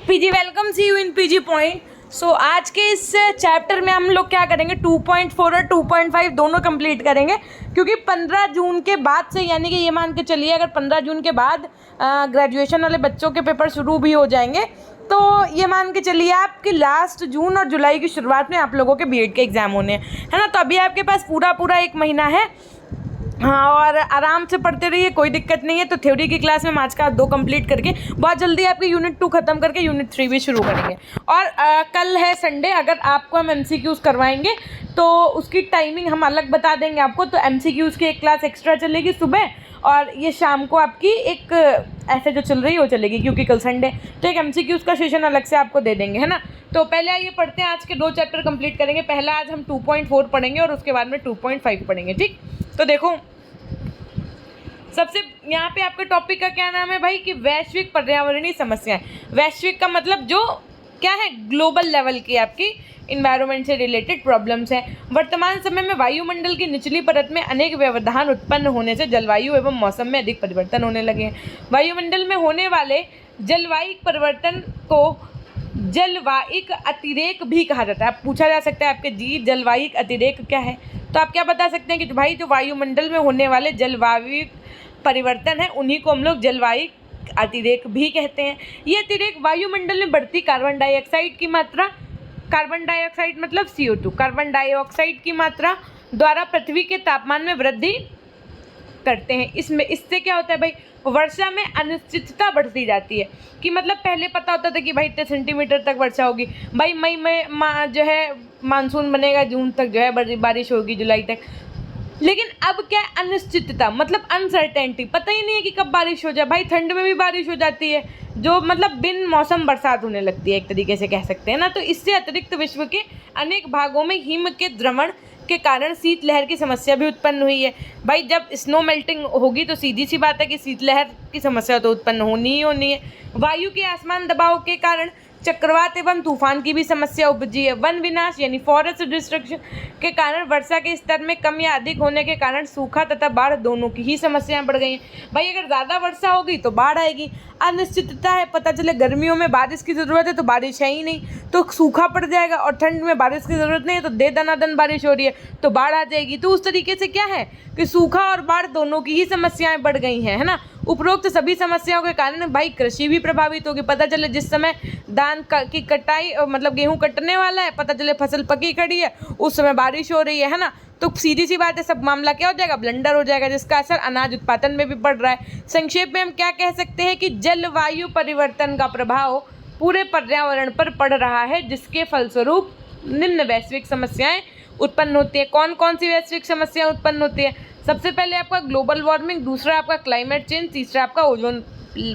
PG welcome see you in PG point. So आज के इस चैप्टर में हम लोग क्या करेंगे 2.4 और 2.5 दोनों कंप्लीट करेंगे, क्योंकि 15 जून के बाद से, यानी कि ये मान के चलिए अगर 15 जून के बाद ग्रेजुएशन वाले बच्चों के पेपर शुरू भी हो जाएंगे तो ये मान के चलिए आपकी लास्ट जून और जुलाई की शुरुआत में आप लोगों के बीएड के एग्ज़ाम होने हैं, है ना। तो अभी आपके पास पूरा एक महीना है, हाँ, और आराम से पढ़ते रहिए, कोई दिक्कत नहीं है। तो थ्योरी की क्लास में आज का 2 कंप्लीट करके बहुत जल्दी आपके यूनिट 2 खत्म करके यूनिट 3 भी शुरू करेंगे। और कल है संडे, अगर आपको हम एमसीक्यूज़ करवाएंगे तो उसकी टाइमिंग हम अलग बता देंगे आपको। तो एमसीक्यूज़ की एक क्लास एक्स्ट्रा चलेगी सुबह, और ये शाम को आपकी एक ऐसे जो चल रही है वो चलेगी, क्योंकि कल संडे। तो एक एमसीक्यूज़ का सेशन अलग से आपको दे देंगे, है ना। तो पहले आइए पढ़ते हैं, आज के 2 चैप्टर कंप्लीट करेंगे। पहला आज हम 2.4 पढ़ेंगे और उसके बाद में 2.5 पढ़ेंगे, ठीक। तो देखो, सबसे यहाँ पे आपके टॉपिक का क्या नाम है भाई कि वैश्विक पर्यावरणीय समस्याएं। वैश्विक का मतलब जो क्या है, ग्लोबल लेवल की आपकी इन्वायरमेंट से रिलेटेड प्रॉब्लम्स हैं। वर्तमान समय में वायुमंडल की निचली परत में अनेक व्यवधान उत्पन्न होने से जलवायु एवं मौसम में अधिक परिवर्तन होने लगे हैं। वायुमंडल में होने वाले जलवायु परिवर्तन को जलवायिक अतिरेक भी कहा जाता है। अब पूछा जा सकता है आपके जी जलवायिक अतिरेक क्या है, तो आप क्या बता सकते हैं कि भाई जो वायुमंडल में होने वाले जलवायु परिवर्तन है उन्हीं को हम लोग जलवायु अतिरेक भी कहते हैं। ये अतिरेक वायुमंडल में बढ़ती कार्बन डाइऑक्साइड की मात्रा, कार्बन डाइऑक्साइड मतलब CO2, कार्बन डाइऑक्साइड की मात्रा द्वारा पृथ्वी के तापमान में वृद्धि करते हैं। इससे क्या होता है भाई, वर्षा में अनिश्चितता बढ़ती जाती है। कि मतलब पहले पता होता था कि भाई इतने सेंटीमीटर तक वर्षा होगी, भाई मई में जो है मानसून बनेगा, जून तक जो है बारिश होगी, जुलाई तक। लेकिन अब क्या है, अनिश्चितता मतलब अनसर्टेनिटी, पता ही नहीं है कि कब बारिश हो जाए। भाई ठंड में भी बारिश हो जाती है, जो मतलब बिन मौसम बरसात होने लगती है, एक तरीके से कह सकते हैं ना। तो इससे अतिरिक्त विश्व के अनेक भागों में हिम के द्रवण के कारण शीतलहर की समस्या भी उत्पन्न हुई है। भाई जब स्नो मेल्टिंग होगी तो सीधी सी बात है कि शीतलहर की समस्या तो उत्पन्न होनी ही होनी है। वायु के आसमान दबाव के कारण चक्रवात एवं तूफान की भी समस्या उपजी है। वन विनाश यानी फॉरेस्ट डिस्ट्रक्शन के कारण वर्षा के स्तर में कम या अधिक होने के कारण सूखा तथा बाढ़ दोनों की ही समस्याएं बढ़ गई हैं। भाई अगर ज़्यादा वर्षा होगी तो बाढ़ आएगी, अनिश्चितता है, पता चले गर्मियों में बारिश की ज़रूरत है तो बारिश है ही नहीं तो सूखा पड़ जाएगा, और ठंड में बारिश की ज़रूरत नहीं है तो दे दनादन बारिश हो रही है तो बाढ़ आ जाएगी। तो उस तरीके से क्या है कि सूखा और बाढ़ दोनों की ही समस्याएं बढ़ गई हैं, है ना। उपरोक्त सभी समस्याओं के कारण भाई कृषि भी प्रभावित होगी। पता चले जिस समय धान की कटाई मतलब गेहूं कटने वाला है, पता चले फसल पकी खड़ी है, उस समय बारिश हो रही है ना। तो सीधी सी बात है, सब मामला क्या हो जाएगा, ब्लंडर हो जाएगा, जिसका असर अनाज उत्पादन में भी पड़ रहा है। संक्षेप में हम क्या कह सकते हैं कि जलवायु परिवर्तन का प्रभाव पूरे पर्यावरण पर पड़ रहा है, जिसके फलस्वरूप निम्न वैश्विक समस्याएं उत्पन्न होती है। कौन कौन सी वैश्विक समस्याएं उत्पन्न होती है? सबसे पहले आपका ग्लोबल वार्मिंग, दूसरा आपका क्लाइमेट चेंज, तीसरा आपका ओजोन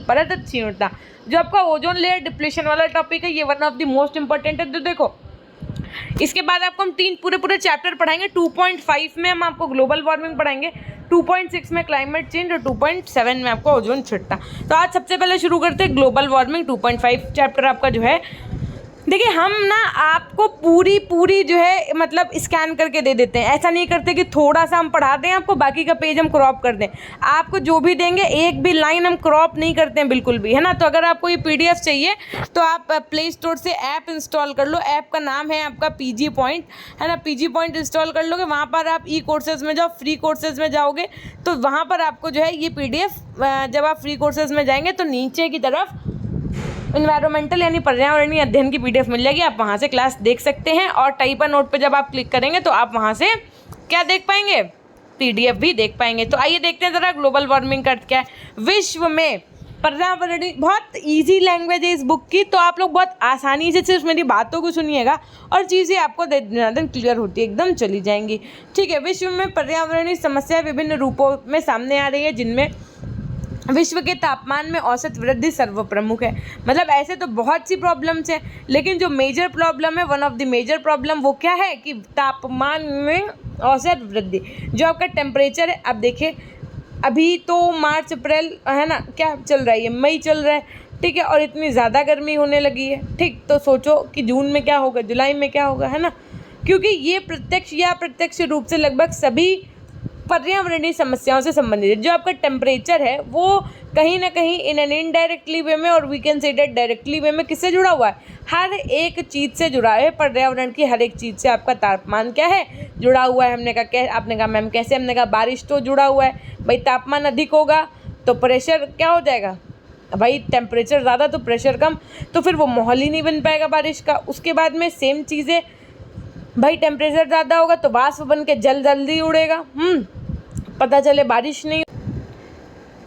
परत क्षीणता। जो आपका ओजोन लेयर डिप्लेशन वाला टॉपिक है, ये one of the most important है। तो देखो, इसके बाद आपको हम 3 पूरे चैप्टर पढ़ाएंगे। 2.5 में हम आपको ग्लोबल वार्मिंग पढ़ाएंगे, 2.6 में क्लाइमेट चेंज और 2.7 में आपको ओजोन छिड़ता। तो आज सबसे पहले शुरू करते हैं ग्लोबल वार्मिंग। 2.5 चैप्टर आपका जो है, देखिए हम ना आपको पूरी जो है मतलब स्कैन करके दे देते हैं। ऐसा नहीं करते कि थोड़ा सा हम पढ़ा दें आपको, बाकी का पेज हम क्रॉप कर दें। आपको जो भी देंगे एक भी लाइन हम क्रॉप नहीं करते हैं बिल्कुल भी, है ना। तो अगर आपको ये PDF चाहिए तो आप प्ले स्टोर से ऐप इंस्टॉल कर लो। ऐप का नाम है आपका पीजी पॉइंट, है ना। पीजी पॉइंट इंस्टॉल कर लोगे, वहाँ पर आप कोर्सेज में जाओ, फ्री कोर्सेज में जाओगे तो वहाँ पर आपको जो है ये PDF, जब आप फ्री कोर्सेज में जाएंगे तो नीचे की तरफ इन्वायरमेंटल यानी पर्यावरणीय अध्ययन की PDF मिल जाएगी, आप वहाँ से क्लास देख सकते हैं। और टाइप अ नोट पे जब आप क्लिक करेंगे तो आप वहाँ से क्या देख पाएंगे, PDF भी देख पाएंगे। तो आइए देखते हैं ज़रा ग्लोबल वार्मिंग का अर्थ क्या है। विश्व में पर्यावरणीय, बहुत इजी लैंग्वेज है इस बुक की, तो आप लोग बहुत आसानी से सिर्फ मेरी बातों को सुनिएगा और चीज़ें आपको दिन क्लियर होती है, एकदम चली जाएंगी, ठीक है। विश्व में पर्यावरणीय समस्याएं विभिन्न रूपों में सामने आ रही है, जिनमें विश्व के तापमान में औसत वृद्धि सर्वप्रमुख है। मतलब ऐसे तो बहुत सी प्रॉब्लम्स हैं, लेकिन जो मेजर प्रॉब्लम है, one of the major problem वो क्या है कि तापमान में औसत वृद्धि, जो आपका टेम्परेचर है। अब देखिए अभी तो मार्च अप्रैल है ना, क्या चल रहा है, ये मई चल रहा है, ठीक है, और इतनी ज़्यादा गर्मी होने लगी है, ठीक। तो सोचो कि जून में क्या होगा, जुलाई में क्या होगा, है ना। क्योंकि ये प्रत्यक्ष या अप्रत्यक्ष रूप से लगभग सभी पर्यावरणीय समस्याओं से संबंधित है। जो आपका टेम्परेचर है वो कहीं ना कहीं इन एन इनडायरेक्टली वे में और we can say that directly way में किससे जुड़ा हुआ है, हर एक चीज़ से जुड़ा है। पर्यावरण की हर एक चीज़ से आपका तापमान क्या है, जुड़ा हुआ है। हमने कहा आपने कहा मैम कैसे, हमने कहा बारिश तो जुड़ा हुआ है भाई, तापमान अधिक होगा तो प्रेशर क्या हो जाएगा भाई, टेम्परेचर ज़्यादा तो प्रेशर कम, तो फिर वो माहौल ही नहीं बन पाएगा बारिश का। उसके बाद में सेम चीज़ें भाई, टेम्परेचर ज़्यादा होगा तो वाष्प बन के जल जल्दी उड़ेगा, पता चले बारिश नहीं।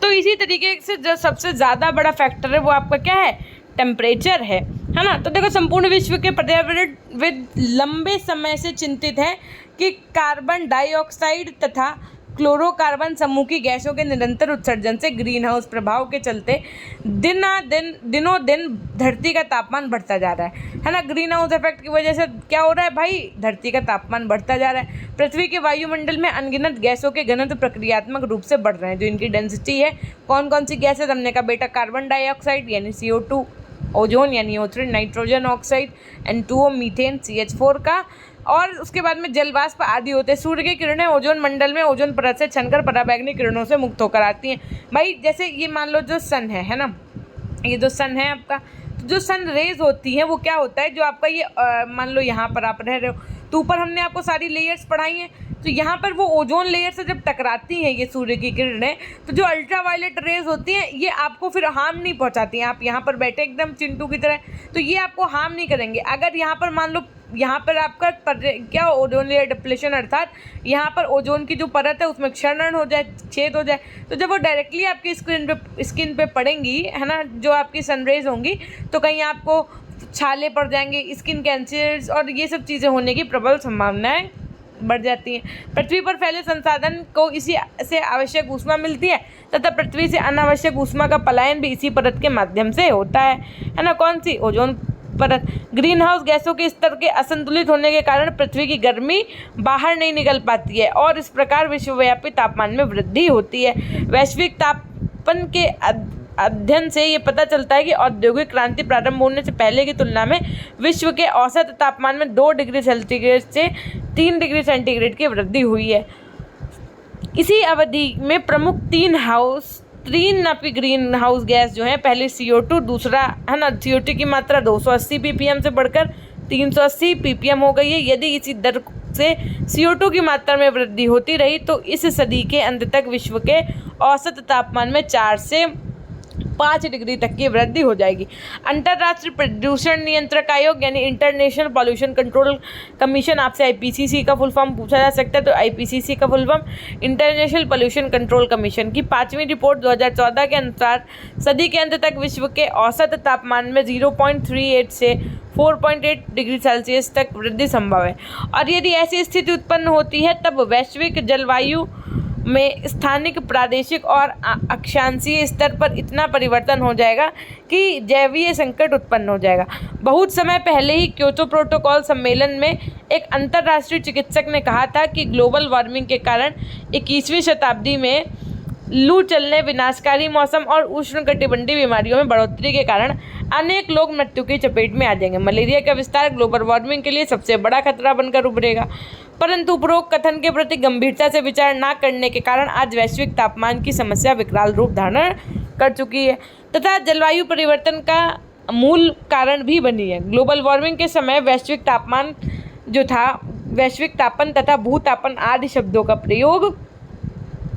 तो इसी तरीके से जो सबसे ज़्यादा बड़ा फैक्टर है वो आपका क्या है, टेम्परेचर है ना। तो देखो संपूर्ण विश्व के पर्यावरणविद लंबे समय से चिंतित है कि कार्बन डाइऑक्साइड तथा क्लोरोकार्बन समूह की गैसों के निरंतर उत्सर्जन से ग्रीन हाउस प्रभाव के चलते दिनों दिन धरती का तापमान बढ़ता जा रहा है ना। ग्रीन हाउस इफेक्ट की वजह से क्या हो रहा है भाई, धरती का तापमान बढ़ता जा रहा है। पृथ्वी के वायुमंडल में अनगिनत गैसों के घनत्व प्रक्रियात्मक रूप से बढ़ रहे हैं। जो इनकी डेंसिटी है, कौन कौन सी गैसेज, हमने कहा बेटा कार्बन डाइऑक्साइड यानी CO2, ओजोन यानी O3, nitrogen oxide N2O, methane CH4 का, और उसके बाद में जल वाष्प आदि होते हैं। सूर्य की किरणें ओजोन मंडल में ओजोन परत से छनकर पराबैंगनी किरणों से मुक्त होकर आती हैं। भाई जैसे ये मान लो जो सन है ना, ये जो सन है आपका, तो जो सन रेज होती हैं वो क्या होता है, जो आपका ये मान लो यहाँ पर आप रह रहे हो तो ऊपर हमने आपको सारी लेयर्स पढ़ाई हैं, तो यहाँ पर वो ओजोन लेयर से जब टकराती हैं ये सूर्य की किरणें, तो जो अल्ट्रावायलेट रेज होती हैं ये आपको फिर हार्म नहीं पहुँचाती हैं। आप यहाँ पर बैठे एकदम चिंटू की तरह, तो ये आपको हार्म नहीं करेंगे। अगर यहाँ पर मान लो यहाँ पर आपका क्या ओजोन लेयर डिप्लेशन, अर्थात यहाँ पर ओजोन की जो परत है उसमें क्षरण हो जाए, छेद हो जाए, तो जब वो डायरेक्टली आपकी स्किन पे पड़ेंगी है ना, जो आपकी सनरेज होंगी, तो कहीं आपको छाले पड़ जाएंगे, स्किन कैंसर्स और ये सब चीज़ें होने की प्रबल संभावनाएं बढ़ जाती हैं। पृथ्वी पर फैले संसाधन को इसी से आवश्यक ऊष्मा मिलती है तथा पृथ्वी से अनावश्यक ऊष्मा का पलायन भी इसी परत के माध्यम से होता है ना। कौन सी, ओजोन परत। ग्रीन हाउस गैसों के स्तर के असंतुलित होने के कारण पृथ्वी की गर्मी बाहर नहीं निकल पाती है और इस प्रकार विश्वव्यापी तापमान में वृद्धि होती है। वैश्विक तापन के अध्ययन से ये पता चलता है कि औद्योगिक क्रांति प्रारंभ होने से पहले की तुलना में विश्व के औसत तापमान में 2 डिग्री सेंटीग्रेड से 3 डिग्री सेंटीग्रेड की वृद्धि हुई है। इसी अवधि में प्रमुख तीन आपकी ग्रीन हाउस गैस जो है, पहले CO2, दूसरा है ना CO2 की मात्रा 280 ppm से बढ़कर 380 ppm हो गई है। यदि इसी दर से CO2 की मात्रा में वृद्धि होती रही तो इस सदी के अंत तक विश्व के औसत तापमान में 4 से 5 डिग्री तक की वृद्धि हो जाएगी। अंतर्राष्ट्रीय प्रदूषण नियंत्रक आयोग यानी इंटरनेशनल पॉल्यूशन कंट्रोल कमीशन, आपसे IPCC का फुल फॉर्म पूछा जा सकता है, तो IPCC का full form international pollution control commission की 5वीं रिपोर्ट 2014 के अनुसार सदी के अंत तक विश्व के औसत तापमान में 0.38 से 4.8 डिग्री सेल्सियस तक वृद्धि संभव है। और यदि ऐसी स्थिति उत्पन्न होती है तब वैश्विक जलवायु में स्थानिक, प्रादेशिक और अक्षांशीय स्तर पर इतना परिवर्तन हो जाएगा कि जैवीय संकट उत्पन्न हो जाएगा। बहुत समय पहले ही क्योतो प्रोटोकॉल सम्मेलन में एक अंतर्राष्ट्रीय चिकित्सक ने कहा था कि ग्लोबल वार्मिंग के कारण 21वीं शताब्दी में लू चलने, विनाशकारी मौसम और उष्णकटिबंधीय बीमारियों में बढ़ोतरी के कारण अनेक लोग मृत्यु की चपेट में आ जाएंगे। मलेरिया का विस्तार ग्लोबल वार्मिंग के लिए सबसे बड़ा खतरा बनकर उभरेगा। परंतु उपरोक्त कथन के प्रति गंभीरता से विचार न करने के कारण आज वैश्विक तापमान की समस्या विकराल रूप धारण कर चुकी है तथा जलवायु परिवर्तन का मूल कारण भी बनी है। ग्लोबल वार्मिंग के समय वैश्विक तापमान जो था, वैश्विक तापन तथा भूतापन आदि शब्दों का प्रयोग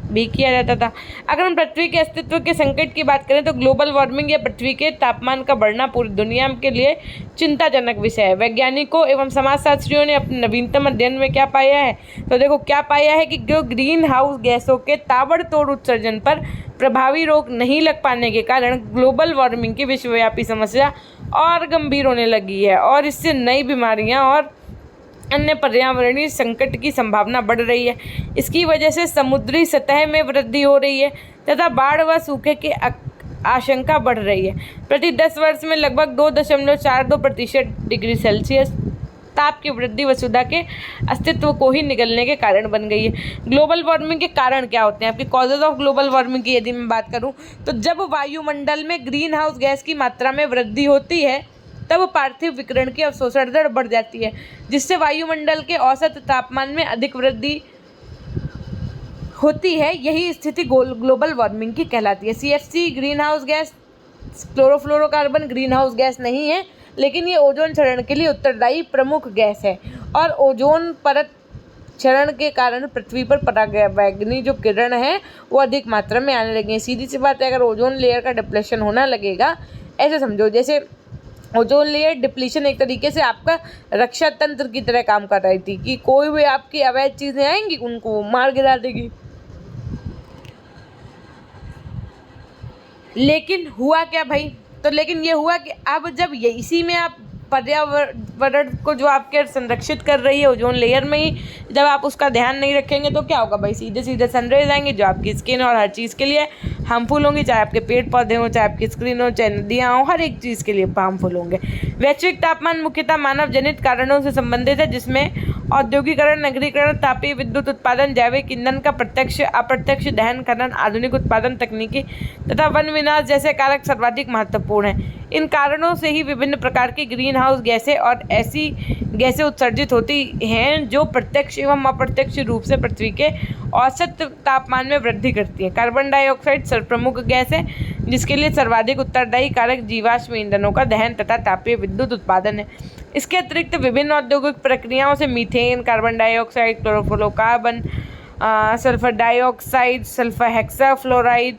भी किया जाता था। अगर हम पृथ्वी के अस्तित्व के संकट की बात करें तो ग्लोबल वार्मिंग या पृथ्वी के तापमान का बढ़ना पूरी दुनिया के लिए चिंताजनक विषय है। वैज्ञानिकों एवं समाजशास्त्रियों ने अपने नवीनतम अध्ययन में क्या पाया है, तो देखो क्या पाया है कि जो ग्रीन हाउस गैसों के ताबड़तोड़ उत्सर्जन पर प्रभावी रोक नहीं लग पाने के कारण ग्लोबल वार्मिंग की विश्वव्यापी समस्या और गंभीर होने लगी है और इससे नई बीमारियाँ और अन्य पर्यावरणीय संकट की संभावना बढ़ रही है। इसकी वजह से समुद्री सतह में वृद्धि हो रही है तथा बाढ़ व सूखे की आशंका बढ़ रही है। प्रति 10 वर्ष में लगभग 2.42% डिग्री सेल्सियस ताप की वृद्धि वसुधा के अस्तित्व को ही निगलने के कारण बन गई है। ग्लोबल वार्मिंग के कारण क्या होते हैं, आपके कॉजेज ऑफ ग्लोबल वार्मिंग की यदि मैं बात करूं तो जब वायुमंडल में ग्रीन हाउस गैस की मात्रा में वृद्धि होती है तब पार्थिव विकिरण की अवशोषण दर बढ़ जाती है जिससे वायुमंडल के औसत तापमान में अधिक वृद्धि होती है, यही स्थिति ग्लोबल वार्मिंग की कहलाती है। CFC green house gas, chlorofluorocarbon green house gas नहीं है, लेकिन ये ओजोन क्षरण के लिए उत्तरदायी प्रमुख गैस है और ओजोन परत क्षरण के कारण पृथ्वी पर पराबैंगनी जो किरण है वो अधिक मात्रा में आने लगी है। सीधी सी बात है, अगर ओजोन लेयर का डिप्लेशन होना लगेगा, ऐसे समझो जैसे ओजोन लेयर डिप्लीशन एक तरीके से आपका रक्षा तंत्र की तरह काम कर रही थी कि कोई भी आपकी अवैध चीज़ें आएंगी उनको मार गिरा देगी। लेकिन हुआ क्या भाई, तो लेकिन ये हुआ कि अब जब ये इसी में आप पर्यावरण को जो आपके संरक्षित कर रही है ओजोन लेयर में ही जब आप उसका ध्यान नहीं रखेंगे तो क्या होगा भाई, सीधे सीधे सनरेज आएंगे जो आपकी स्किन और हर चीज़ के लिए हार्मफुल होंगी, चाहे आपके पेड़ पौधे हों, चाहे आपकी स्किन हो, चाहे नदियाँ हों, हर एक चीज़ के लिए हार्मफुल होंगे। वैश्विक तापमान मुख्यतः मानव जनित कारणों से संबंधित है, जिसमें औद्योगिकरण, नगरीकरण, तापीय विद्युत उत्पादन, जैविक ईंधन का प्रत्यक्ष अप्रत्यक्ष दहन, खनन, आधुनिक उत्पादन तकनीकी तथा वन विनाश जैसे कारक सर्वाधिक महत्वपूर्ण हैं। इन कारणों से ही विभिन्न प्रकार की ग्रीन हाउस गैसें और ऐसी गैसें उत्सर्जित होती हैं जो प्रत्यक्ष एवं अप्रत्यक्ष रूप से पृथ्वी के औसत तापमान में वृद्धि करती है। कार्बन डाइऑक्साइड सर्वप्रमुख गैस है, जिसके लिए सर्वाधिक उत्तरदायी कारक जीवाश्म ईंधनों का दहन तथा तापीय विद्युत उत्पादन है। इसके अतिरिक्त विभिन्न औद्योगिक प्रक्रियाओं से methane, carbon dioxide, chlorofluorocarbon, sulphur dioxide, sulphur hexafluoride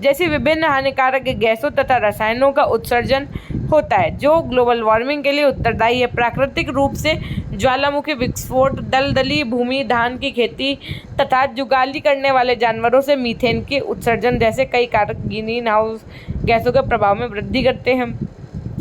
जैसी विभिन्न हानिकारक गैसों तथा रसायनों का उत्सर्जन होता है, जो ग्लोबल वार्मिंग के लिए उत्तरदायी है। प्राकृतिक रूप से ज्वालामुखी विस्फोट, दलदली भूमि, धान की खेती तथा जुगाली करने वाले जानवरों से मीथेन के उत्सर्जन जैसे कई कारक ग्रीन हाउस गैसों के प्रभाव में वृद्धि करते हैं।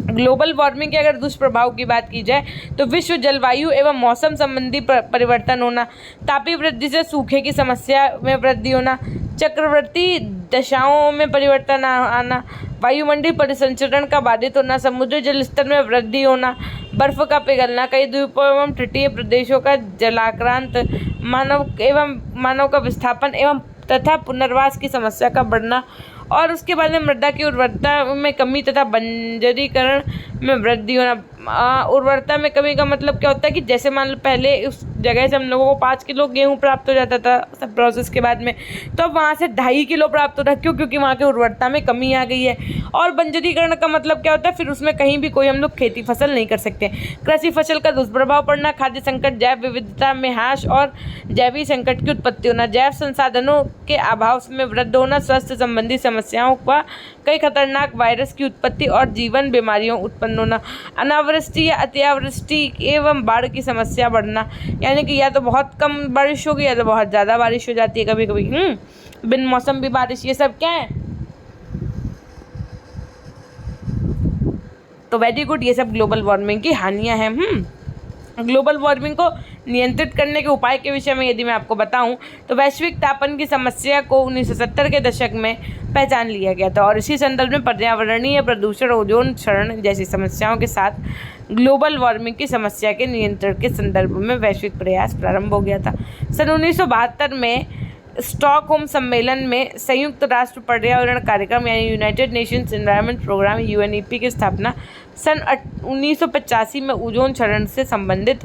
ग्लोबल वार्मिंग के अगर दुष्प्रभाव की बात की जाए तो विश्व जलवायु एवं मौसम संबंधी परिवर्तन होना, तापीय वृद्धि से सूखे की समस्या में वृद्धि होना, चक्रवर्ती दशाओं में परिवर्तन आना, वायुमंडलीय परिसंचरण का बाधित होना, समुद्री जल स्तर में वृद्धि होना, बर्फ का पिघलना, कई द्वीपों एवं तटीय प्रदेशों का जलाक्रांत, मानव का विस्थापन एवं तथा पुनर्वास की समस्या का बढ़ना और उसके बाद में मृदा की उर्वरता में कमी तथा बंजरीकरण में वृद्धि होना। उर्वरता में कमी का मतलब क्या होता है कि जैसे मान लो पहले उस जगह से हम लोगों को 5 किलो गेहूँ प्राप्त हो जाता था सब प्रोसेस के बाद में, तो अब वहाँ से 2.5 किलो प्राप्त हो रहा है। क्यों? क्योंकि वहाँ की उर्वरता में कमी आ गई है। और बंजरीकरण का मतलब क्या होता है, फिर उसमें कहीं भी कोई हम लोग खेती फसल नहीं कर सकते। कृषि फसल का दुष्प्रभाव पड़ना, खाद्य संकट, जैव विविधता में ह्रास और जैविक संकट की उत्पत्ति होना, जैव संसाधनों के अभाव में वृद्धि होना, स्वास्थ्य संबंधी समस्याओं का कई खतरनाक वायरस की उत्पत्ति और जीवन बीमारियों उत्पन्न होना, अनावृष्टि या अतिवृष्टि एवं बाढ़ की समस्या बढ़ना, यानी कि या तो बहुत कम बारिश होगी या तो बहुत ज़्यादा बारिश हो जाती है कभी कभी, बिन मौसम भी बारिश, ये सब क्या है। तो वेरी गुड, ये सब ग्लोबल वार्मिंग की हानियां हैं। ग्लोबल वार्मिंग को नियंत्रित करने के उपाय के विषय में यदि मैं आपको बताऊं तो वैश्विक तापन की समस्या को 1970 के दशक में पहचान लिया गया था और इसी संदर्भ में पर्यावरणीय प्रदूषण, ओजोन क्षरण जैसी समस्याओं के साथ ग्लोबल वार्मिंग की समस्या के नियंत्रण के संदर्भ में वैश्विक प्रयास प्रारंभ हो गया था। सन 1972 में स्टॉकहोम सम्मेलन में संयुक्त राष्ट्र पर्यावरण कार्यक्रम यानी United Nations Environment Programme UNEP की स्थापना सन 1985 में ओजोन क्षरण से संबंधित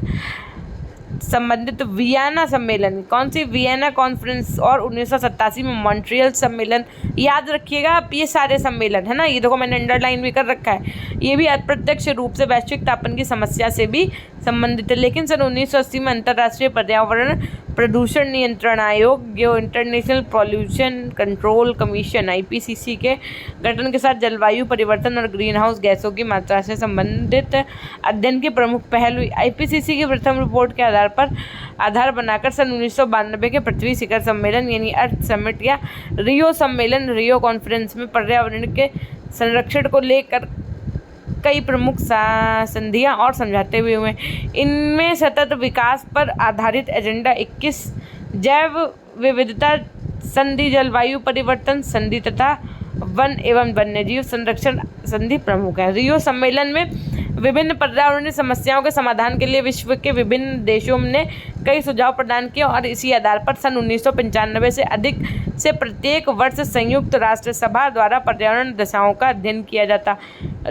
वियना सम्मेलन, कौन सी वियना कॉन्फ्रेंस, और 1987 में मॉन्ट्रियल सम्मेलन। याद रखिएगा आप ये सारे सम्मेलन है ना, ये देखो मैंने अंडरलाइन भी कर रखा है, ये भी अप्रत्यक्ष रूप से वैश्विक तापन की समस्या से भी संबंधित है। लेकिन सन 1980 में अंतर्राष्ट्रीय पर्यावरण प्रदूषण नियंत्रण आयोग जो international pollution control commission IPCC के गठन के साथ जलवायु परिवर्तन और ग्रीन हाउस गैसों की मात्रा से संबंधित अध्ययन की प्रमुख पहल हुई। IPCC की प्रथम रिपोर्ट के आधार बनाकर सन 1992 के पृथ्वी शिखर सम्मेलन यानी अर्थ समिट या रियो सम्मेलन, रियो कॉन्फ्रेंस में पर्यावरण के संरक्षण को लेकर कई प्रमुख संधियां और समझौते भी हुए। इनमें सतत विकास पर आधारित एजेंडा 21, जैव विविधता संधि, जलवायु परिवर्तन संधि तथा वन एवं वन्यजीव संरक्षण संधि प्रमुख है। रियो सम्मेलन में विभिन्न पर्यावरणीय समस्याओं के समाधान के लिए विश्व के विभिन्न देशों ने कई सुझाव प्रदान किए और इसी आधार पर सन 1995 से अधिक से प्रत्येक वर्ष संयुक्त राष्ट्र सभा द्वारा पर्यावरण दशाओं का अध्ययन किया जाता।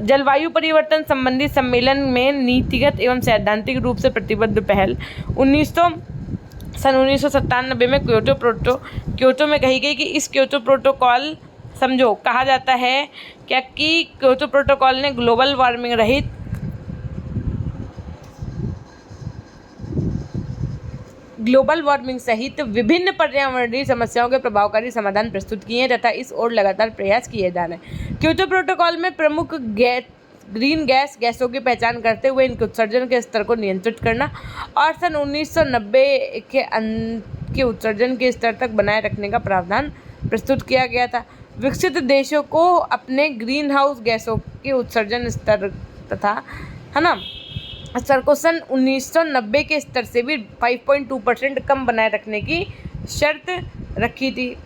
जलवायु परिवर्तन संबंधी सम्मेलन में नीतिगत एवं सैद्धांतिक रूप से प्रतिबद्ध पहल सन 1997 में क्योटो में कही गई कि इस क्योटो प्रोटोकॉल समझो कहा जाता है क्या कि क्योटो प्रोटोकॉल ने ग्लोबल वार्मिंग सहित विभिन्न पर्यावरणीय समस्याओं के प्रभावकारी समाधान प्रस्तुत किए हैं तथा इस ओर लगातार प्रयास किए जा रहे हैं। क्योटो प्रोटोकॉल में प्रमुख ग्रीन गैसों की पहचान करते हुए इनके उत्सर्जन के स्तर को नियंत्रित करना और सन 1990 के अंत के उत्सर्जन के स्तर तक बनाए रखने का प्रावधान प्रस्तुत किया गया था। विकसित देशों को अपने ग्रीन हाउस गैसों के उत्सर्जन स्तर स्तर को सन 1990 के स्तर से भी 5.2% कम बनाए रखने की शर्त रखी थी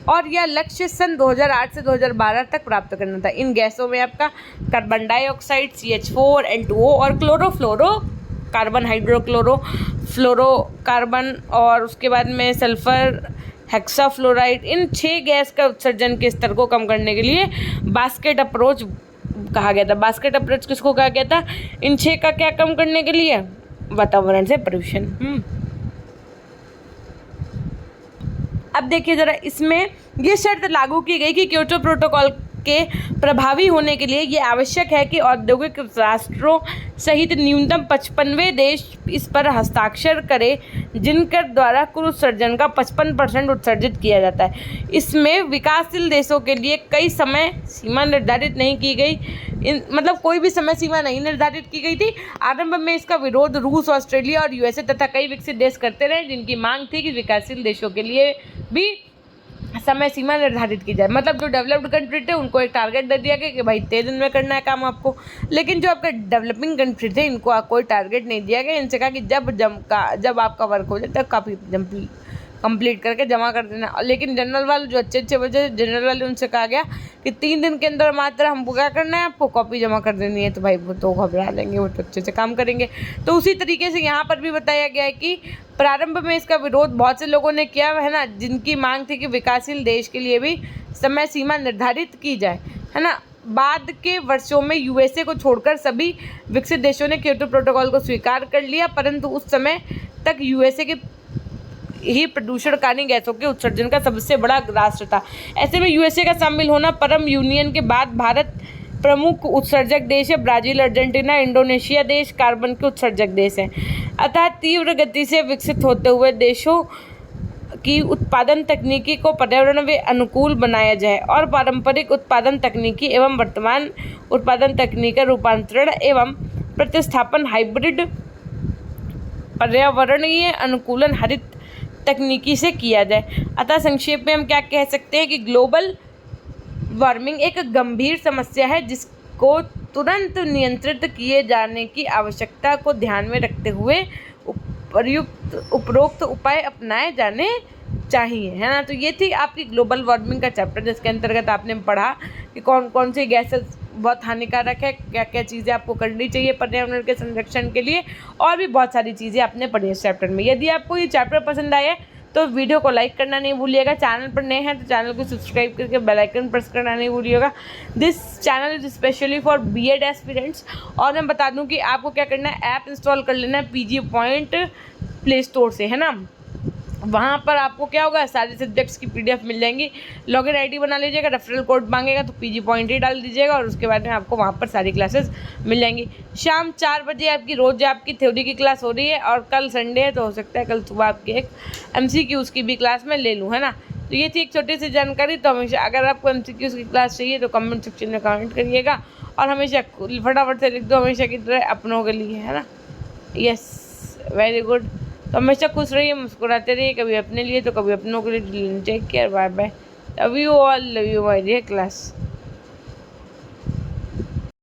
और यह लक्ष्य सन 2008 से 2012 तक प्राप्त करना था। इन गैसों में आपका कार्बन डाइऑक्साइड CH4, N2O और क्लोरोफ्लोरोकार्बन, हाइड्रोक्लोरोफ्लोरोकार्बन और उसके बाद में सल्फर हेक्साफ्लोराइड, इन 6 गैस का उत्सर्जन के स्तर को कम करने के लिए बास्केट अप्रोच कहा गया था। बास्केट अप्रोच किसको कहा गया था? इन 6 का क्या कम करने के लिए? वातावरण से प्रदूषण। अब देखिए जरा, इसमें ये शर्त लागू की गई कि क्योटो प्रोटोकॉल के प्रभावी होने के लिए ये आवश्यक है कि औद्योगिक राष्ट्रों सहित न्यूनतम 55वें देश इस पर हस्ताक्षर करें जिनके द्वारा कुल उत्सर्जन का 55% उत्सर्जित किया जाता है। इसमें विकासशील देशों के लिए कई समय सीमा निर्धारित नहीं की गई, मतलब कोई भी समय सीमा नहीं निर्धारित की गई थी। आरंभ में इसका विरोध रूस, ऑस्ट्रेलिया और USA तथा कई विकसित देश करते रहे जिनकी मांग थी कि विकासशील देशों के लिए भी समय सीमा निर्धारित की जाए। मतलब जो डेवलप्ड कंट्री थे उनको एक टारगेट दे दिया गया कि भाई 3 दिन में करना है काम आपको, लेकिन जो आपके डेवलपिंग कंट्री थे इनको कोई टारगेट नहीं दिया गया। इनसे कहा कि जब आपका वर्क हो जाए तब काफ़ी कंप्लीट करके जमा कर देना। लेकिन जनरल वाले जो अच्छे बच्चे जनरल वाले, उनसे कहा गया कि 3 दिन के अंदर मात्र हमको क्या करना है, आपको कॉपी जमा कर देनी है। तो भाई वो तो घबरा लेंगे, वो तो अच्छे से काम करेंगे। तो उसी तरीके से यहाँ पर भी बताया गया है कि प्रारंभ में इसका विरोध बहुत से लोगों ने किया है ना, जिनकी मांग थी कि विकासशील देश के लिए भी समय सीमा निर्धारित की जाए, है ना। बाद के वर्षों में USA को छोड़कर सभी विकसित देशों ने क्योटो प्रोटोकॉल को स्वीकार कर लिया, परंतु उस समय तक USA के ही प्रदूषणकारी गैसों के उत्सर्जन का सबसे बड़ा राष्ट्र था। ऐसे में USA का शामिल होना परम यूनियन के बाद भारत प्रमुख उत्सर्जक देश है। ब्राज़ील, अर्जेंटीना, इंडोनेशिया देश कार्बन के उत्सर्जक देश हैं। अतः तीव्र गति से विकसित होते हुए देशों की उत्पादन तकनीकी को पर्यावरण में अनुकूल बनाया जाए और पारंपरिक उत्पादन तकनीकी एवं वर्तमान उत्पादन तकनीक का रूपांतरण एवं प्रतिस्थापन हाइब्रिड पर्यावरणीय अनुकूलन हरित तकनीकी से किया जाए। अतः संक्षेप में हम क्या कह सकते हैं कि ग्लोबल वार्मिंग एक गंभीर समस्या है जिसको तुरंत नियंत्रित किए जाने की आवश्यकता को ध्यान में रखते हुए उपरोक्त उपाय अपनाए जाने चाहिए, है ना। तो ये थी आपकी ग्लोबल वार्मिंग का चैप्टर, जिसके अंतर्गत आपने पढ़ा कि कौन कौन सी गैसेस बहुत हानिकारक है, क्या क्या चीज़ें आपको करनी चाहिए पर्यावरण के संरक्षण के लिए, और भी बहुत सारी चीज़ें आपने पढ़ी इस चैप्टर में। यदि आपको ये चैप्टर पसंद आया तो वीडियो को लाइक करना नहीं भूलिएगा। चैनल पर नए हैं तो चैनल को सब्सक्राइब करके बेल आइकन प्रेस करना नहीं भूलिएगा। This channel is specially for BEd aspirants. और मैं बता दूं कि आपको क्या करना है, ऐप इंस्टॉल कर लेना है PG पॉइंट प्ले स्टोर से, है ना। वहाँ पर आपको क्या होगा, सारे सब्जेक्ट्स की PDF मिल जाएंगी। लॉगिन ID बना लीजिएगा, रेफरल कोड मांगेगा तो PG पॉइंट ही डाल दीजिएगा और उसके बाद में आपको वहाँ पर सारी क्लासेस मिल जाएंगी। शाम 4 बजे आपकी रोज़ आपकी थ्योरी की क्लास हो रही है और कल संडे है तो हो सकता है कल सुबह आपकी एक MCQs की भी क्लास में ले लूँ, है ना। तो ये थी एक छोटी सी जानकारी। तो हमेशा अगर आपको MCQs की क्लास चाहिए तो कमेंट सेक्शन में कमेंट करिएगा और हमेशा फटाफट से लिख दो, हमेशा की तरह अपनों के लिए, है ना। Yes, very good. तो हमेशा खुश रहिए, मुस्कुराते रहिए, कभी अपने लिए तो कभी अपनों के लिए। Take care, bye bye, love you all, love you my dear class.